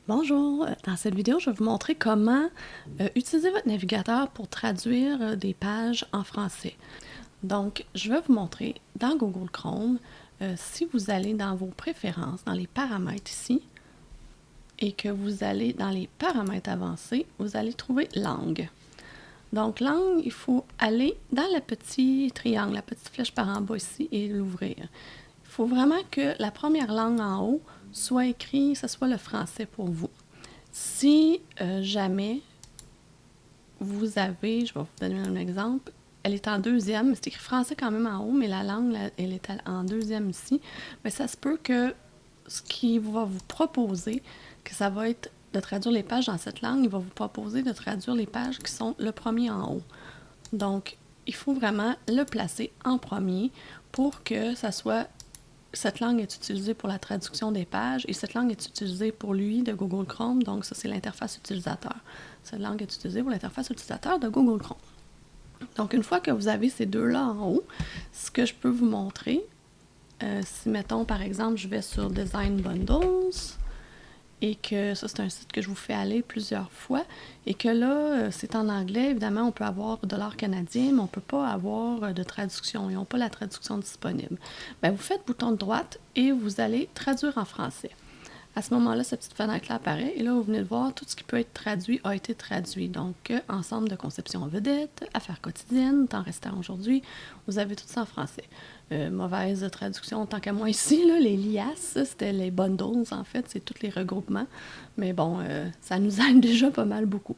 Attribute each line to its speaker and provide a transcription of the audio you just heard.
Speaker 1: Bonjour, dans cette vidéo, je vais vous montrer comment utiliser votre navigateur pour traduire des pages en français. Donc, je vais vous montrer dans Google Chrome, si vous allez dans vos préférences, dans les paramètres ici, et que vous allez dans les paramètres avancés, vous allez trouver langue. Donc, langue, il faut aller dans le petit triangle, la petite flèche par en bas ici et l'ouvrir. Il faut vraiment que la première langue en haut soit écrite, ce soit le français pour vous. Si jamais vous avez, je vais vous donner un exemple, elle est en deuxième, c'est écrit français quand même en haut, mais la langue, elle est en deuxième ici, mais ça se peut que ce qui va vous proposer, que ça va être de traduire les pages dans cette langue, il va vous proposer de traduire les pages qui sont le premier en haut. Donc, il faut vraiment le placer en premier pour que ça soit cette langue est utilisée pour la traduction des pages et cette langue est utilisée pour l'UI de Google Chrome, donc ça c'est l'interface utilisateur. Cette langue est utilisée pour l'interface utilisateur de Google Chrome. Donc une fois que vous avez ces deux-là en haut, ce que je peux vous montrer, si mettons par exemple je vais sur Design Bundles, et que ça c'est un site que je vous fais aller plusieurs fois, et que là c'est en anglais, évidemment on peut avoir $ canadien, mais on ne peut pas avoir de traduction, ils n'ont pas la traduction disponible. Bien, vous faites bouton de droite et vous allez traduire en français. À ce moment-là, cette petite fenêtre-là apparaît et là, vous venez de voir, tout ce qui peut être traduit a été traduit. Donc, ensemble de conception vedette, affaires quotidiennes, temps restant aujourd'hui, vous avez tout ça en français. Mauvaise traduction, tant qu'à moi ici, là, les liasses, c'était les bundles, en fait, c'est tous les regroupements. Mais bon, ça nous aide déjà pas mal beaucoup.